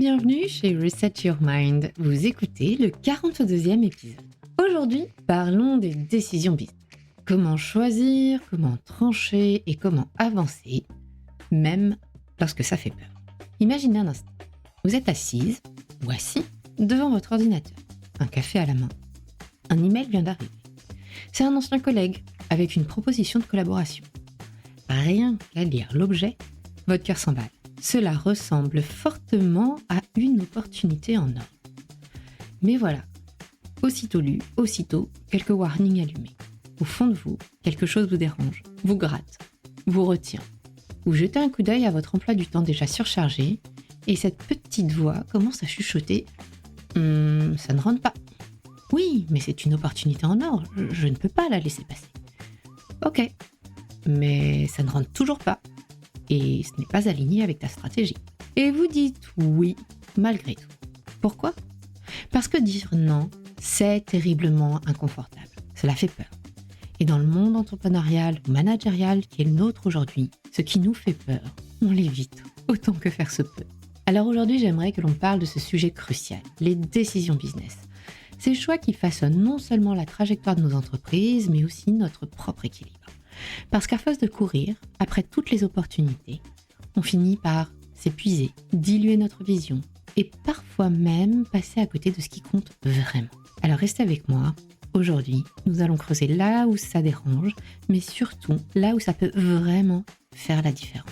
bienvenue chez Reset Your Mind. Vous écoutez le 42e épisode. Aujourd'hui, parlons des décisions business. Comment choisir, comment trancher et comment avancer, même lorsque ça fait peur. Imaginez un instant. Vous êtes assise ou assis devant votre ordinateur, un café à la main. Un email vient d'arriver. C'est un ancien collègue avec une proposition de collaboration. Rien qu'à lire l'objet, votre cœur s'emballe. Cela ressemble fortement à une opportunité en or. Mais voilà, aussitôt lu, aussitôt, quelques warnings allumés. Au fond de vous, quelque chose vous dérange, vous gratte, vous retient. Vous jetez un coup d'œil à votre emploi du temps déjà surchargé et cette petite voix commence à chuchoter « ça ne rentre pas. Oui, mais c'est une opportunité en or, je ne peux pas la laisser passer. » Ok, mais ça ne rentre toujours pas. Et ce n'est pas aligné avec ta stratégie. Et vous dites oui, malgré tout. Pourquoi ? Parce que dire non, c'est terriblement inconfortable. Cela fait peur. Et dans le monde entrepreneurial ou managérial qui est le nôtre aujourd'hui, ce qui nous fait peur, on l'évite autant que faire se peut. Alors aujourd'hui, j'aimerais que l'on parle de ce sujet crucial, les décisions business. Ces choix qui façonnent non seulement la trajectoire de nos entreprises, mais aussi notre propre équilibre. Parce qu'à force de courir, après toutes les opportunités, on finit par s'épuiser, diluer notre vision et parfois même passer à côté de ce qui compte vraiment. Alors restez avec moi. Aujourd'hui, nous allons creuser là où ça dérange, mais surtout là où ça peut vraiment faire la différence.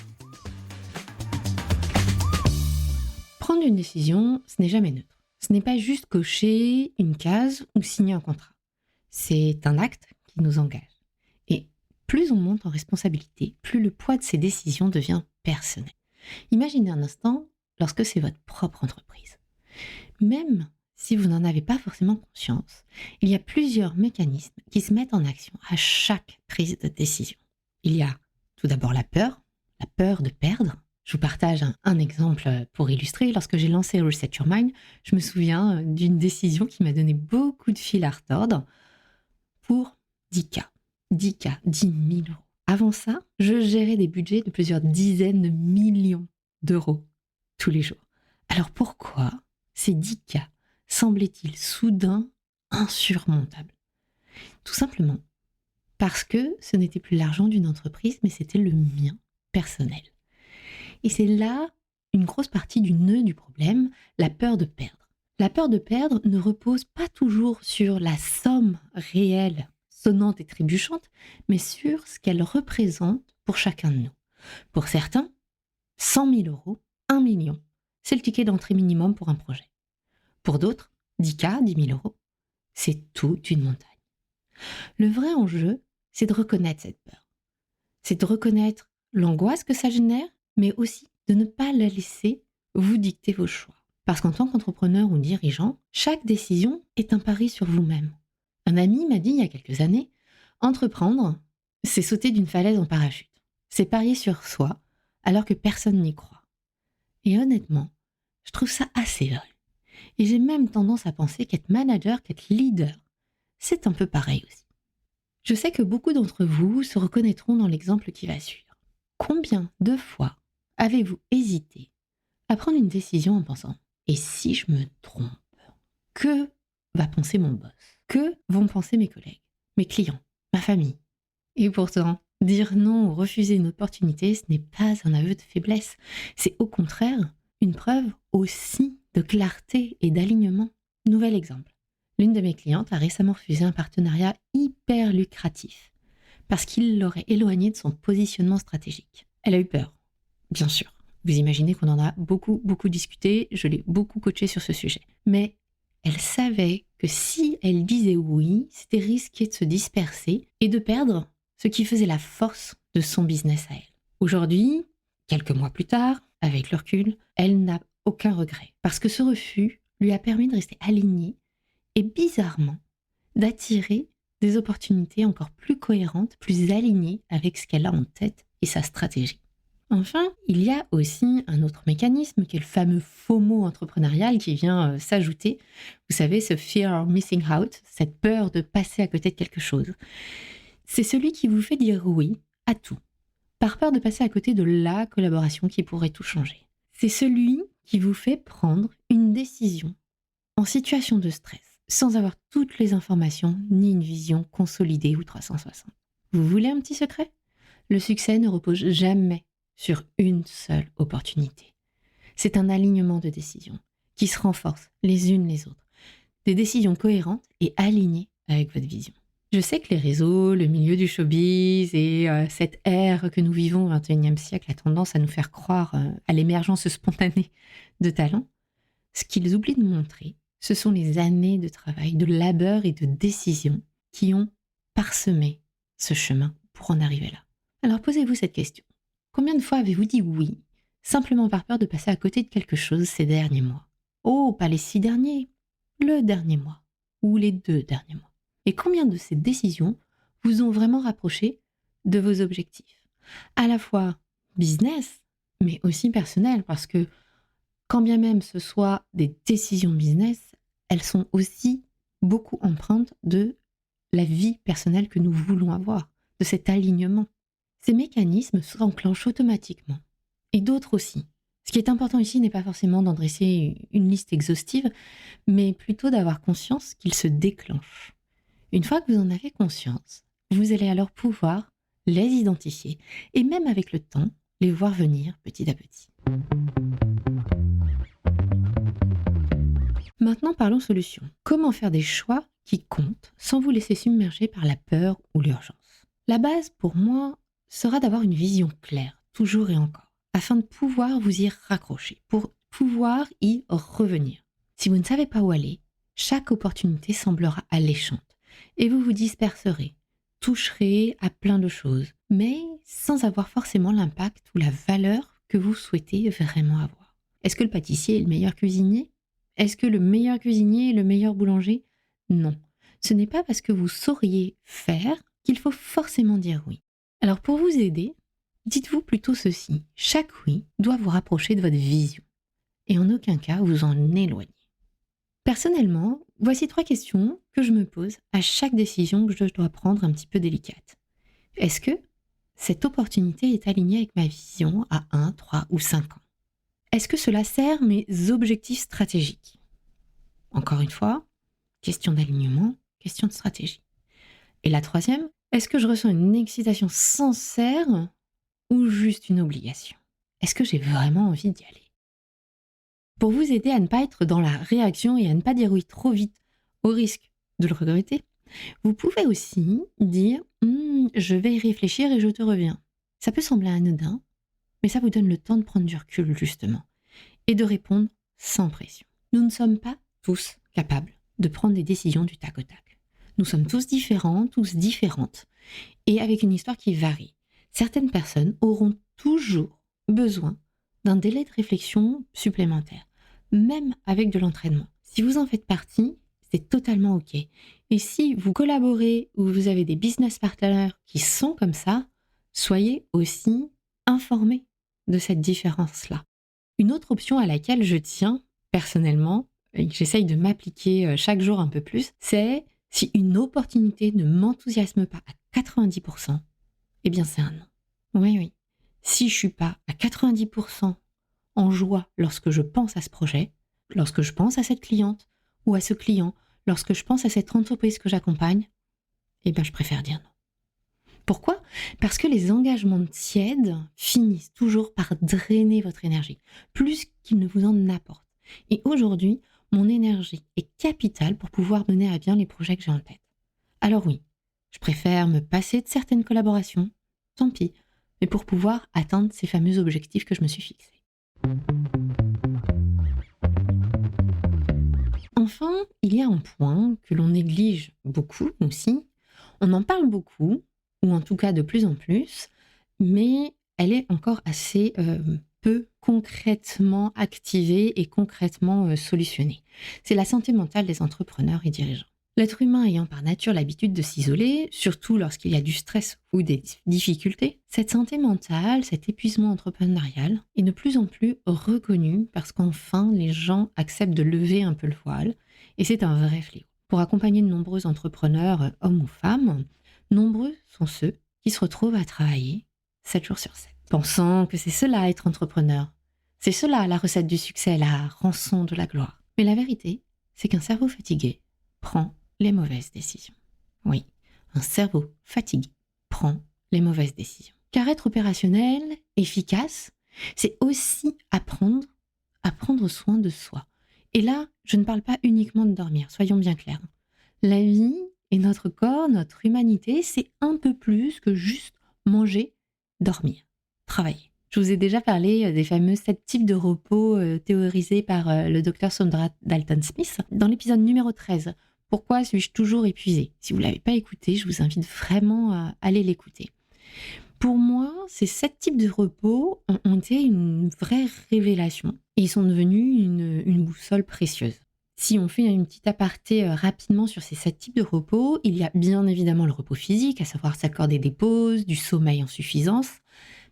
Prendre une décision, ce n'est jamais neutre. Ce n'est pas juste cocher une case ou signer un contrat. C'est un acte qui nous engage. Plus on monte en responsabilité, plus le poids de ces décisions devient personnel. Imaginez un instant lorsque c'est votre propre entreprise. Même si vous n'en avez pas forcément conscience, il y a plusieurs mécanismes qui se mettent en action à chaque prise de décision. Il y a tout d'abord la peur de perdre. Je vous partage un exemple pour illustrer. Lorsque j'ai lancé Reset Your Mind, je me souviens d'une décision qui m'a donné beaucoup de fil à retordre pour 10K. 10K, 10 000 euros. Avant ça, je gérais des budgets de plusieurs dizaines de millions d'euros tous les jours. Alors pourquoi ces 10K semblaient-ils soudain insurmontables ? Tout simplement parce que ce n'était plus l'argent d'une entreprise, mais c'était le mien personnel. Et c'est là une grosse partie du nœud du problème, la peur de perdre. La peur de perdre ne repose pas toujours sur la somme réelle sonnante et trébuchante, mais sur ce qu'elle représente pour chacun de nous. Pour certains, 100 000 euros, 1 million, c'est le ticket d'entrée minimum pour un projet. Pour d'autres, 10K, 10 000 euros, c'est toute une montagne. Le vrai enjeu, c'est de reconnaître cette peur. C'est de reconnaître l'angoisse que ça génère, mais aussi de ne pas la laisser vous dicter vos choix. Parce qu'en tant qu'entrepreneur ou dirigeant, chaque décision est un pari sur vous-même. Un ami m'a dit il y a quelques années, entreprendre, c'est sauter d'une falaise en parachute. C'est parier sur soi alors que personne n'y croit. Et honnêtement, je trouve ça assez vrai. Et j'ai même tendance à penser qu'être manager, qu'être leader, c'est un peu pareil aussi. Je sais que beaucoup d'entre vous se reconnaîtront dans l'exemple qui va suivre. Combien de fois avez-vous hésité à prendre une décision en pensant « et si je me trompe ? Que va penser mon boss ? Que vont penser mes collègues, mes clients, ma famille ?» Et pourtant, dire non ou refuser une opportunité, ce n'est pas un aveu de faiblesse. C'est au contraire une preuve aussi de clarté et d'alignement. Nouvel exemple. L'une de mes clientes a récemment refusé un partenariat hyper lucratif parce qu'il l'aurait éloignée de son positionnement stratégique. Elle a eu peur, bien sûr. Vous imaginez qu'on en a beaucoup discuté, je l'ai beaucoup coachée sur ce sujet. Mais elle savait que si elle disait oui, c'était risqué de se disperser et de perdre ce qui faisait la force de son business à elle. Aujourd'hui, quelques mois plus tard, avec le recul, elle n'a aucun regret. Parce que ce refus lui a permis de rester alignée et bizarrement d'attirer des opportunités encore plus cohérentes, plus alignées avec ce qu'elle a en tête et sa stratégie. Enfin, il y a aussi un autre mécanisme qui est le fameux FOMO entrepreneurial qui vient s'ajouter. Vous savez, ce fear of missing out, cette peur de passer à côté de quelque chose. C'est celui qui vous fait dire oui à tout, par peur de passer à côté de la collaboration qui pourrait tout changer. C'est celui qui vous fait prendre une décision en situation de stress, sans avoir toutes les informations ni une vision consolidée ou 360. Vous voulez un petit secret ? Le succès ne repose jamais sur une seule opportunité. C'est un alignement de décisions qui se renforcent les unes les autres. Des décisions cohérentes et alignées avec votre vision. Je sais que les réseaux, le milieu du showbiz et cette ère que nous vivons au XXIe siècle a tendance à nous faire croire à l'émergence spontanée de talents. Ce qu'ils oublient de montrer, ce sont les années de travail, de labeur et de décision qui ont parsemé ce chemin pour en arriver là. Alors posez-vous cette question. Combien de fois avez-vous dit oui, simplement par peur de passer à côté de quelque chose ces derniers mois ? Oh, pas les 6 derniers, le dernier mois ou les 2 derniers mois. Et combien de ces décisions vous ont vraiment rapproché de vos objectifs ? À la fois business, mais aussi personnel, parce que quand bien même ce soit des décisions business, elles sont aussi beaucoup empreintes de la vie personnelle que nous voulons avoir, de cet alignement. Ces mécanismes s'enclenchent automatiquement, et d'autres aussi. Ce qui est important ici n'est pas forcément d'en dresser une liste exhaustive, mais plutôt d'avoir conscience qu'ils se déclenchent. Une fois que vous en avez conscience, vous allez alors pouvoir les identifier, et même avec le temps, les voir venir petit à petit. Maintenant, parlons solution. Comment faire des choix qui comptent sans vous laisser submerger par la peur ou l'urgence ? La base, pour moi, sera d'avoir une vision claire, toujours et encore, afin de pouvoir vous y raccrocher, pour pouvoir y revenir. Si vous ne savez pas où aller, chaque opportunité semblera alléchante, et vous vous disperserez, toucherez à plein de choses, mais sans avoir forcément l'impact ou la valeur que vous souhaitez vraiment avoir. Est-ce que le pâtissier est le meilleur cuisinier ? Est-ce que le meilleur cuisinier est le meilleur boulanger ? Non. Ce n'est pas parce que vous sauriez faire qu'il faut forcément dire oui. Alors pour vous aider, dites-vous plutôt ceci. Chaque oui doit vous rapprocher de votre vision et en aucun cas vous en éloigner. Personnellement, voici 3 questions que je me pose à chaque décision que je dois prendre un petit peu délicate. Est-ce que cette opportunité est alignée avec ma vision à 1, 3 ou 5 ans ? Est-ce que cela sert mes objectifs stratégiques ? Encore une fois, question d'alignement, question de stratégie. Et la 3e, est-ce que je ressens une excitation sincère ou juste une obligation ? Est-ce que j'ai vraiment envie d'y aller ? Pour vous aider à ne pas être dans la réaction et à ne pas dire oui trop vite, au risque de le regretter, vous pouvez aussi dire « je vais y réfléchir et je te reviens ». Ça peut sembler anodin, mais ça vous donne le temps de prendre du recul justement et de répondre sans pression. Nous ne sommes pas tous capables de prendre des décisions du tac au tac. Nous sommes tous différents, tous différentes, et avec une histoire qui varie. Certaines personnes auront toujours besoin d'un délai de réflexion supplémentaire, même avec de l'entraînement. Si vous en faites partie, c'est totalement OK. Et si vous collaborez ou vous avez des business partners qui sont comme ça, soyez aussi informés de cette différence-là. Une autre option à laquelle je tiens personnellement, et que j'essaye de m'appliquer chaque jour un peu plus, c'est si une opportunité ne m'enthousiasme pas à 90%, eh bien c'est un non. Oui. Si je ne suis pas à 90% en joie lorsque je pense à ce projet, lorsque je pense à cette cliente ou à ce client, lorsque je pense à cette entreprise que j'accompagne, eh bien je préfère dire non. Pourquoi ? Parce que les engagements tièdes finissent toujours par drainer votre énergie, plus qu'ils ne vous en apportent. Et aujourd'hui, mon énergie est capitale pour pouvoir mener à bien les projets que j'ai en tête. Alors oui, je préfère me passer de certaines collaborations, tant pis, mais pour pouvoir atteindre ces fameux objectifs que je me suis fixés. Enfin, il y a un point que l'on néglige beaucoup aussi. On en parle beaucoup, ou en tout cas de plus en plus, mais elle est encore assez peu concrètement activée et concrètement solutionnée. C'est la santé mentale des entrepreneurs et dirigeants. L'être humain ayant par nature l'habitude de s'isoler, surtout lorsqu'il y a du stress ou des difficultés, cette santé mentale, cet épuisement entrepreneurial est de plus en plus reconnu parce qu'enfin les gens acceptent de lever un peu le voile et c'est un vrai fléau. Pour accompagner de nombreux entrepreneurs, hommes ou femmes, nombreux sont ceux qui se retrouvent à travailler 7 jours sur 7, pensant que c'est cela être entrepreneur. C'est cela la recette du succès, la rançon de la gloire. Mais la vérité, c'est qu'un cerveau fatigué prend les mauvaises décisions. Oui, un cerveau fatigué prend les mauvaises décisions. Car être opérationnel, efficace, c'est aussi apprendre à prendre soin de soi. Et là, je ne parle pas uniquement de dormir, soyons bien clairs. La vie et notre corps, notre humanité, c'est un peu plus que juste manger, dormir, travailler. Je vous ai déjà parlé des fameux 7 types de repos théorisés par le docteur Sondra Dalton-Smith dans l'épisode numéro 13. Pourquoi suis-je toujours épuisée? Si vous ne l'avez pas écouté, je vous invite vraiment à aller l'écouter. Pour moi, ces 7 types de repos ont été une vraie révélation et ils sont devenus une boussole précieuse. Si on fait une petite aparté rapidement sur ces 7 types de repos, il y a bien évidemment le repos physique, à savoir s'accorder des pauses, du sommeil en suffisance,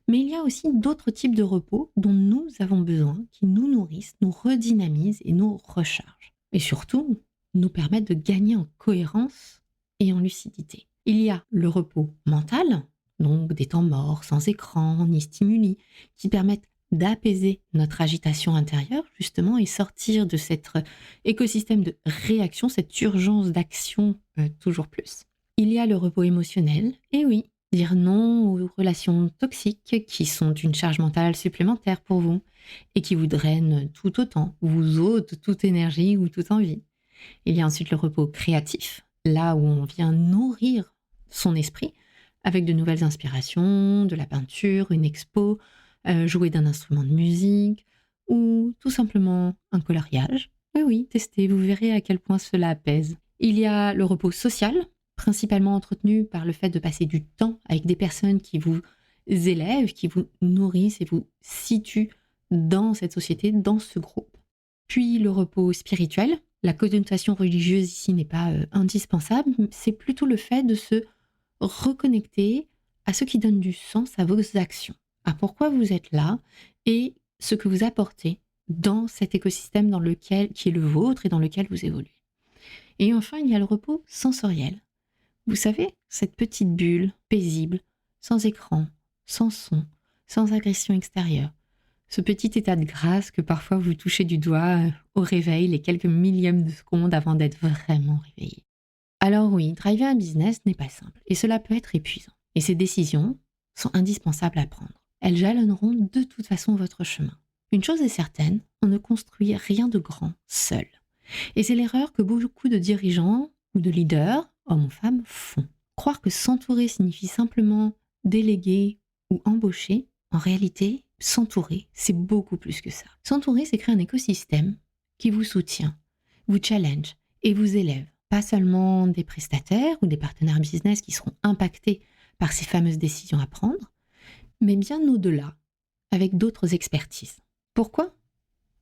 mais il y a aussi d'autres types de repos dont nous avons besoin, qui nous nourrissent, nous redynamisent et nous rechargent. Et surtout, nous permettent de gagner en cohérence et en lucidité. Il y a le repos mental, donc des temps morts, sans écran ni stimuli, qui permettent d'apaiser notre agitation intérieure, justement, et sortir de cet écosystème de réaction, cette urgence d'action toujours plus. Il y a le repos émotionnel, et oui, dire non aux relations toxiques qui sont une charge mentale supplémentaire pour vous et qui vous drainent tout autant, vous ôtent toute énergie ou toute envie. Il y a ensuite le repos créatif, là où on vient nourrir son esprit avec de nouvelles inspirations, de la peinture, une expo, jouer d'un instrument de musique ou tout simplement un coloriage. Oui, oui, testez, vous verrez à quel point cela apaise. Il y a le repos social, principalement entretenu par le fait de passer du temps avec des personnes qui vous élèvent, qui vous nourrissent et vous situent dans cette société, dans ce groupe. Puis le repos spirituel. La connotation religieuse ici n'est pas indispensable, c'est plutôt le fait de se reconnecter à ce qui donne du sens à vos actions, à pourquoi vous êtes là et ce que vous apportez dans cet écosystème qui est le vôtre et dans lequel vous évoluez. Et enfin, il y a le repos sensoriel. Vous savez, cette petite bulle paisible, sans écran, sans son, sans agression extérieure. Ce petit état de grâce que parfois vous touchez du doigt au réveil les quelques millièmes de seconde avant d'être vraiment réveillé. Alors oui, driver un business n'est pas simple et cela peut être épuisant. Et ces décisions sont indispensables à prendre. Elles jalonneront de toute façon votre chemin. Une chose est certaine, on ne construit rien de grand seul. Et c'est l'erreur que beaucoup de dirigeants ou de leaders, hommes ou femmes, font. Croire que s'entourer signifie simplement déléguer ou embaucher, en réalité, s'entourer, c'est beaucoup plus que ça. S'entourer, c'est créer un écosystème qui vous soutient, vous challenge et vous élève. Pas seulement des prestataires ou des partenaires business qui seront impactés par ces fameuses décisions à prendre, mais bien au-delà, avec d'autres expertises. Pourquoi ?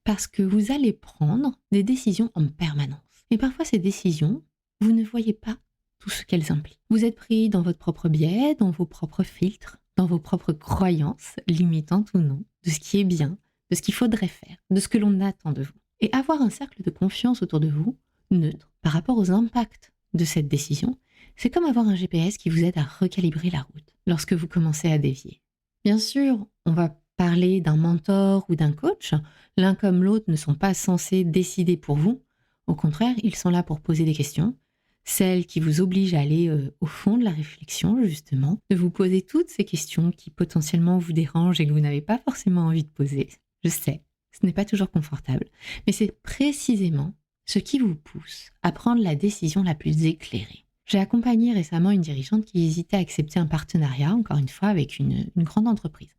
Parce que vous allez prendre des décisions en permanence. Et parfois, ces décisions, vous ne voyez pas tout ce qu'elles impliquent. Vous êtes pris dans votre propre biais, dans vos propres filtres, dans vos propres croyances, limitantes ou non, de ce qui est bien, de ce qu'il faudrait faire, de ce que l'on attend de vous. Et avoir un cercle de confiance autour de vous, neutre, par rapport aux impacts de cette décision, c'est comme avoir un GPS qui vous aide à recalibrer la route lorsque vous commencez à dévier. Bien sûr, on va parler d'un mentor ou d'un coach. L'un comme l'autre ne sont pas censés décider pour vous. Au contraire, ils sont là pour poser des questions, celles qui vous obligent à aller au fond de la réflexion, justement, de vous poser toutes ces questions qui potentiellement vous dérangent et que vous n'avez pas forcément envie de poser. Je sais, ce n'est pas toujours confortable, mais c'est précisément ce qui vous pousse à prendre la décision la plus éclairée. J'ai accompagné récemment une dirigeante qui hésitait à accepter un partenariat, encore une fois, avec une grande entreprise.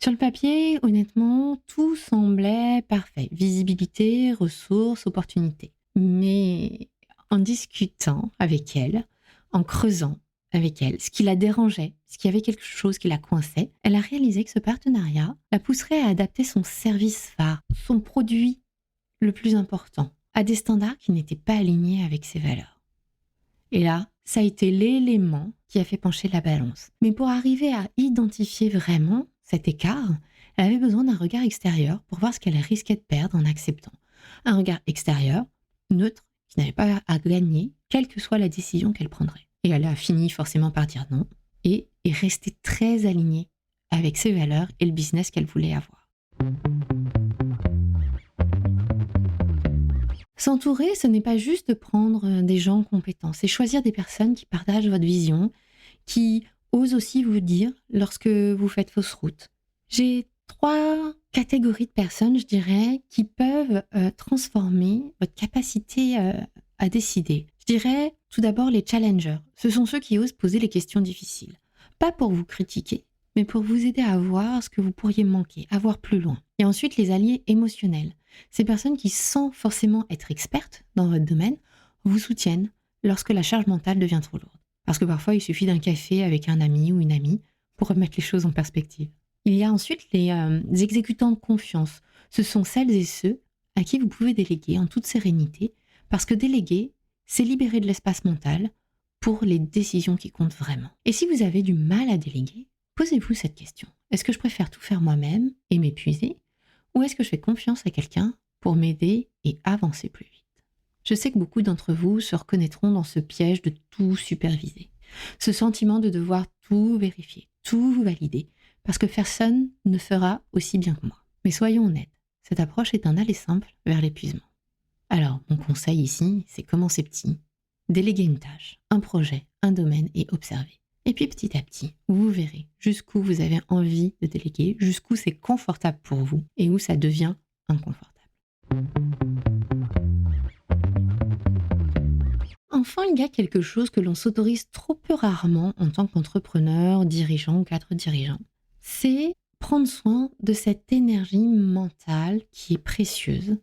Sur le papier, honnêtement, tout semblait parfait. Visibilité, ressources, opportunités. Mais en discutant avec elle, en creusant avec elle, ce qui la dérangeait, ce qui avait quelque chose qui la coinçait, elle a réalisé que ce partenariat la pousserait à adapter son service phare, son produit le plus important, à des standards qui n'étaient pas alignés avec ses valeurs. Et là, ça a été l'élément qui a fait pencher la balance. Mais pour arriver à identifier vraiment cet écart, elle avait besoin d'un regard extérieur pour voir ce qu'elle risquait de perdre en acceptant. Un regard extérieur, neutre, qui n'avait pas à gagner, quelle que soit la décision qu'elle prendrait. Et elle a fini forcément par dire non et est restée très alignée avec ses valeurs et le business qu'elle voulait avoir. S'entourer, ce n'est pas juste prendre des gens compétents, c'est choisir des personnes qui partagent votre vision, qui osent aussi vous dire lorsque vous faites fausse route. J'ai 3 catégories de personnes, je dirais, qui peuvent transformer votre capacité à décider. Je dirais tout d'abord les challengers. Ce sont ceux qui osent poser les questions difficiles. Pas pour vous critiquer, mais pour vous aider à voir ce que vous pourriez manquer, à voir plus loin. Et ensuite, les alliés émotionnels. Ces personnes qui, sans forcément être expertes dans votre domaine, vous soutiennent lorsque la charge mentale devient trop lourde. Parce que parfois, il suffit d'un café avec un ami ou une amie pour remettre les choses en perspective. Il y a ensuite les exécutants de confiance. Ce sont celles et ceux à qui vous pouvez déléguer en toute sérénité, parce que déléguer, c'est libérer de l'espace mental pour les décisions qui comptent vraiment. Et si vous avez du mal à déléguer, posez-vous cette question. Est-ce que je préfère tout faire moi-même et m'épuiser, ou est-ce que je fais confiance à quelqu'un pour m'aider et avancer plus vite? Je sais que beaucoup d'entre vous se reconnaîtront dans ce piège de tout superviser. Ce sentiment de devoir tout vérifier, tout valider, parce que personne ne fera aussi bien que moi. Mais soyons honnêtes, cette approche est un aller simple vers l'épuisement. Alors, mon conseil ici, c'est commencer petit, déléguer une tâche, un projet, un domaine et observer. Et puis petit à petit, vous verrez jusqu'où vous avez envie de déléguer, jusqu'où c'est confortable pour vous et où ça devient inconfortable. Enfin, il y a quelque chose que l'on s'autorise trop peu rarement en tant qu'entrepreneur, dirigeant ou cadre dirigeant. C'est prendre soin de cette énergie mentale qui est précieuse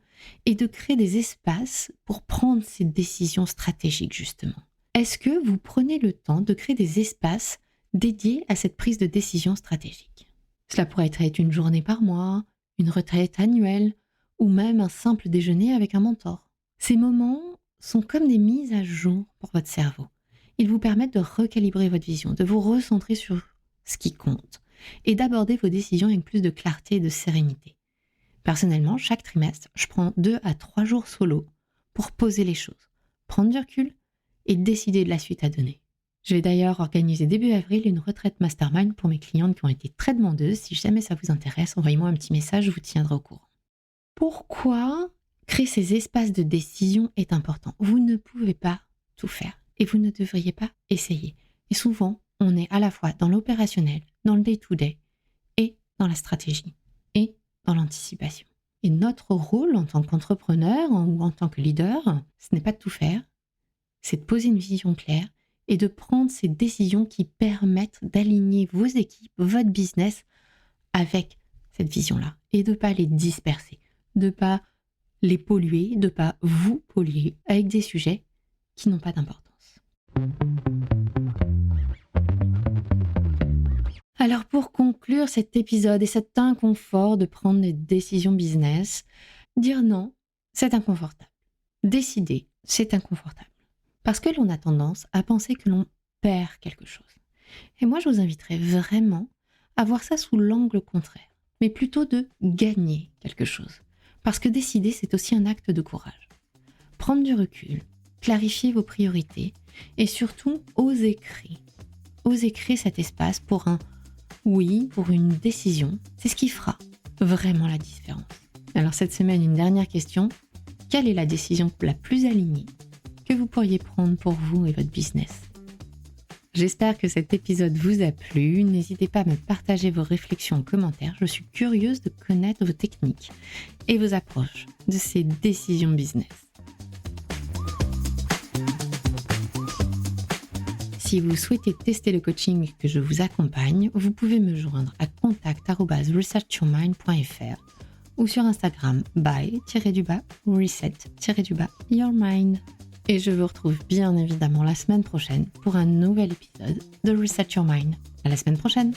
et de créer des espaces pour prendre ces décisions stratégiques justement. Est-ce que vous prenez le temps de créer des espaces dédiés à cette prise de décision stratégique? Cela pourrait être une journée par mois, une retraite annuelle ou même un simple déjeuner avec un mentor. Ces moments sont comme des mises à jour pour votre cerveau. Ils vous permettent de recalibrer votre vision, de vous recentrer sur ce qui compte et d'aborder vos décisions avec plus de clarté et de sérénité. Personnellement, chaque trimestre, je prends 2 à 3 jours solo pour poser les choses, prendre du recul et décider de la suite à donner. Je vais d'ailleurs organiser début avril une retraite mastermind pour mes clientes qui ont été très demandeuses. Si jamais ça vous intéresse, envoyez-moi un petit message, je vous tiendrai au courant. Pourquoi créer ces espaces de décision est important? Vous ne pouvez pas tout faire et vous ne devriez pas essayer. Et souvent, on est à la fois dans l'opérationnel, dans le day-to-day et dans la stratégie et dans l'anticipation. Et notre rôle en tant qu'entrepreneur ou en tant que leader, ce n'est pas de tout faire, c'est de poser une vision claire et de prendre ces décisions qui permettent d'aligner vos équipes, votre business avec cette vision-là et de ne pas les disperser, de ne pas les polluer, de ne pas vous polluer avec des sujets qui n'ont pas d'importance. Alors pour conclure cet épisode et cet inconfort de prendre des décisions business, dire non, c'est inconfortable. Décider, c'est inconfortable. Parce que l'on a tendance à penser que l'on perd quelque chose. Et moi, je vous inviterais vraiment à voir ça sous l'angle contraire, mais plutôt de gagner quelque chose. Parce que décider, c'est aussi un acte de courage. Prendre du recul, clarifier vos priorités et surtout oser créer. Oser créer cet espace pour un oui, pour une décision, c'est ce qui fera vraiment la différence. Alors cette semaine, une dernière question. Quelle est la décision la plus alignée que vous pourriez prendre pour vous et votre business? J'espère que cet épisode vous a plu. N'hésitez pas à me partager vos réflexions en commentaire. Je suis curieuse de connaître vos techniques et vos approches de ces décisions business. Si vous souhaitez tester le coaching que je vous accompagne, vous pouvez me joindre à contact@researchyourmind.fr ou sur Instagram by-reset-yourmind. Et je vous retrouve bien évidemment la semaine prochaine pour un nouvel épisode de Reset Your Mind. À la semaine prochaine!